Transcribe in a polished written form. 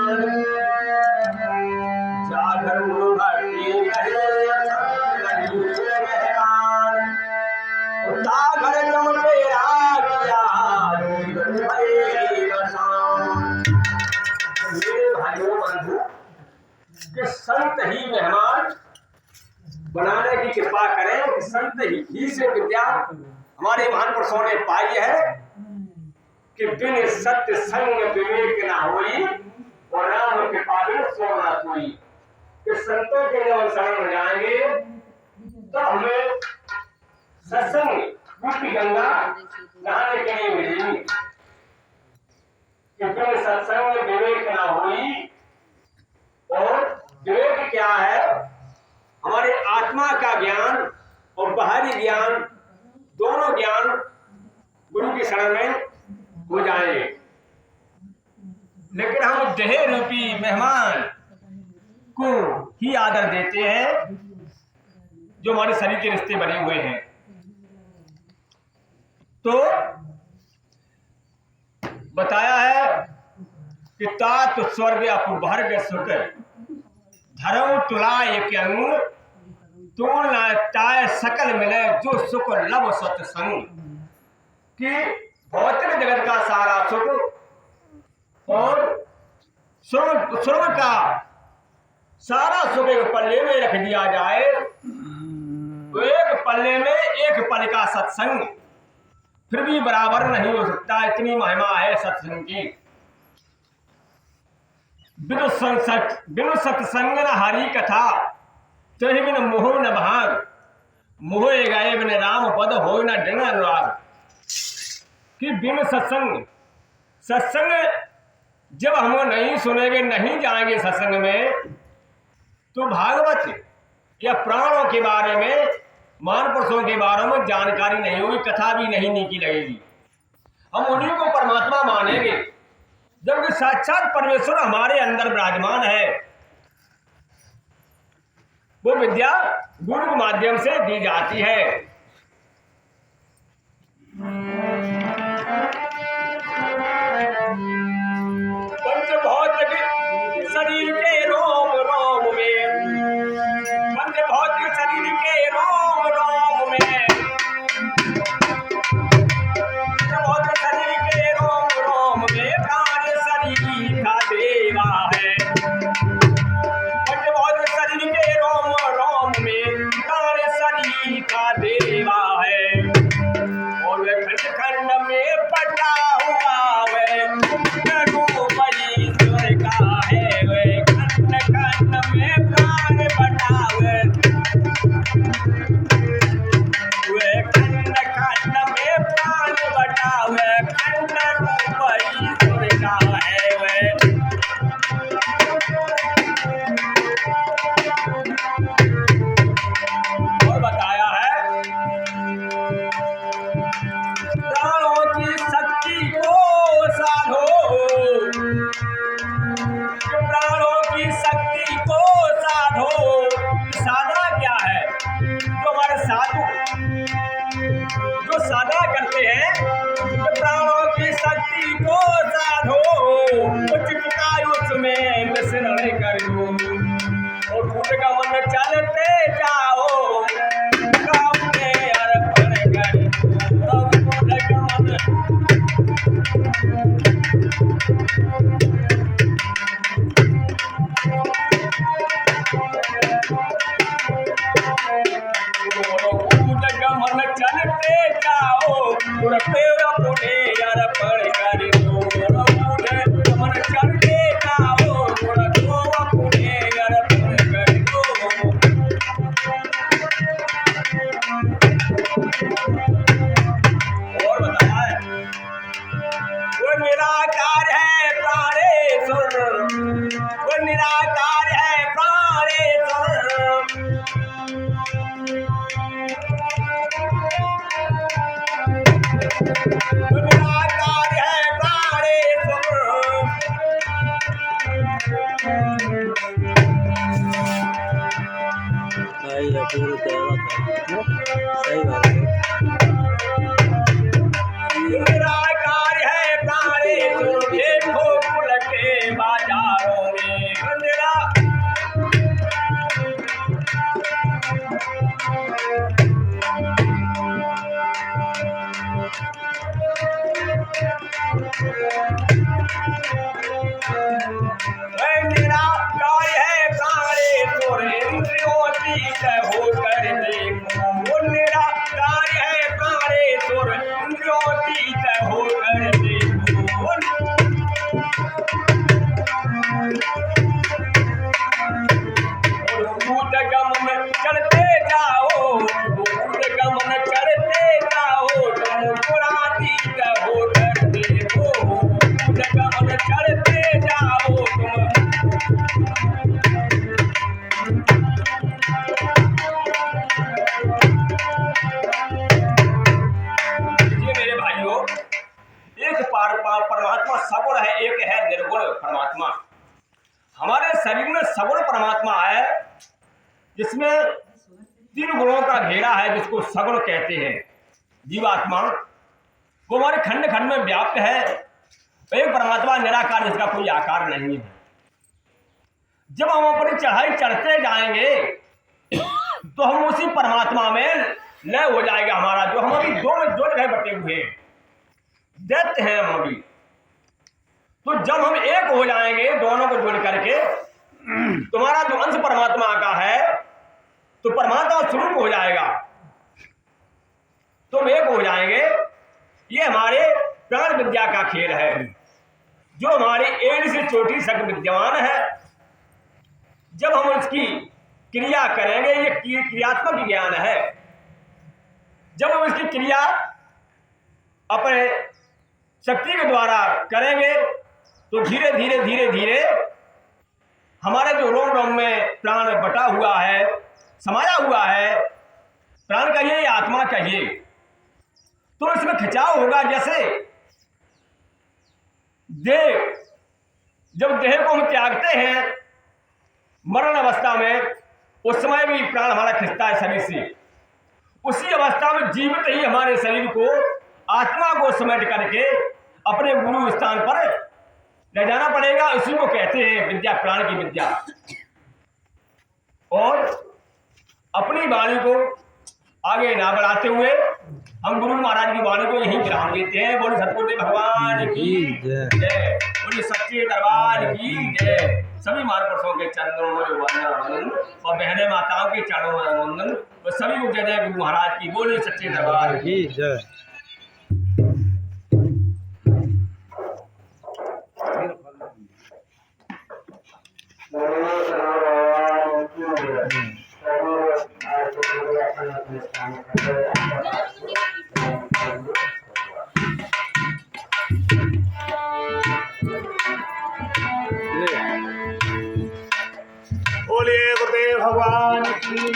जागर भक्ति सागर चमके मेरे भाइयों बंधु कि संत ही मेहमान बनाने की कृपा करें। संत ही से विद्या हमारे महान पुरुषों ने पाई है कि बिन सत्य संग विवेक ना होई और राम कृपा बिन सो ना कोई। कि संतों के जब शरण में जाएंगे तो हमें सत्संग रूपी गंगा नहाने के लिए मिलेगी। कि बिन सत्संग विवेक ना होई, और विवेक क्या है? हमारे आत्मा का ज्ञान और बाहरी ज्ञान, दोनों ज्ञान गुरु की शरण में हो जाएंगे। लेकिन हम देह रूपी मेहमान को ही आदर देते हैं जो हमारे शरीर के रिश्ते बने हुए हैं। तो बताया है कि तात स्वर्ग अपुभर्ग सुख धर्म तुलाय अंग तोड़ ना ताय सकल मिले जो सुख लब सत्संग। कि भौतिक जगत का सारा सुख और स्वर्ग का सारा सुख एक पल्ले में रख दिया जाए तो एक पल्ले में एक पल का सत्संग फिर भी बराबर नहीं हो सकता। इतनी महिमा है सत्संग की। बिनु सत्संग न हरि कथा तहि बिन मोह न भाग मोह गए बिन राम पद हो न डृंग अनुराग। कि बिन सत्संग जब हम नहीं सुनेंगे, नहीं जाएंगे सत्संग में, तो भागवत या प्राणों के बारे में, महान पुरुषों के बारे में जानकारी नहीं होगी, कथा भी नहीं नीकी लगेगी। हम उन्हीं को परमात्मा मानेंगे जबकि साक्षात परमेश्वर हमारे अंदर विराजमान है। वो विद्या गुरु के माध्यम से दी जाती है। पंचभौतिक शरीर के रोम रोम में, पंचभौतिक शरीर के रोम रोम में, पंचभौतिक शरीर के रोम रोम में प्राण शरीर का देवा है। पंचभौतिक शरीर के रोम रोम में प्राण शरीर का देवा है। और खंड खंड में बटा हुआ है ईश्वर का है। वे खंड खंड में प्राण बटा हुए, वे खंड खंड में प्राण बटा हुए खंड रूप ईश्वर का है। वे और बताया है प्राणों की शक्ति को साधो। प्राणों की शक्ति को साधो। साधना क्या है? जो हमारे साधु जो साधना करते हैं, तो प्राणों की शक्ति को साधो। उच्च चुकायुष में मिश्रण कर दो और भूत का मन चलते जाओ अपने अर्पण कर दो। भूत का मन मन चलते जाओ अपने अर्पण कर दो। मन चलते जाओ अपने अर्पण कर दो। और बताया वो निराकार है प्राणेश्वर, वो निराकार है प्राणेश्वर। निराकार है प्राणेश्वर। निराकार है प्राणेश्वर। देखो कुल के बाजारों हमारे शरीर में सगुण परमात्मा है, जिसमें 3 गुणों का घेरा है, जिसको सगुण कहते हैं। जीवात्मा वो हमारे खंड खंड में व्याप्त है। एक परमात्मा निराकार, जिसका कोई आकार नहीं है। जब हम अपनी चढ़ाई चढ़ते जाएंगे तो हम उसी परमात्मा में लय हो जाएगा हमारा, जो हम अभी दो जगह बटे हुए हैं, दैत्य हैं हम अभी। तो जब हम एक हो जाएंगे दोनों को जोड़ करके, तुम्हारा जो अंश परमात्मा का है तो परमात्मा स्वरूप हो जाएगा, तुम एक हो जाएंगे। ये हमारे प्राण विद्या का खेल है, जो हमारी एड़ी से चोटी तक विद्यमान है। जब हम इसकी क्रिया करेंगे, ये क्रियात्मक ज्ञान है। जब हम इसकी क्रिया अपने शक्ति के द्वारा करेंगे तो धीरे धीरे धीरे धीरे हमारे जो रोम रोम में प्राण बटा हुआ है, समाया हुआ है, प्राण कहिए या आत्मा कहिए, तो इसमें खिंचाव होगा। जैसे देह, जब देह को हम त्यागते हैं मरण अवस्था में, उस समय भी प्राण हमारा खिंचता है शरीर से। उसी अवस्था में जीवित ही हमारे शरीर को, आत्मा को समेट करके अपने गुरु स्थान पर ले जाना पड़ेगा। इसी को कहते हैं विद्या, प्राण की विद्या। और अपनी वाणी को आगे ना बढ़ाते हुए हम गुरु महाराज की वाणी को यहीं विराम देते हैं। बोले सतगुरुदेव भगवान की जय, बोले सच्चे दरबार की जय। सभी महापुरुषों के चरणों में वंदन और बहने माताओं के चरणों में वंदन, और सभी को जय जय गुरु महाराज की। बोले सच्चे दरबार की जय। बोलिए गुरुदेव भगवान की।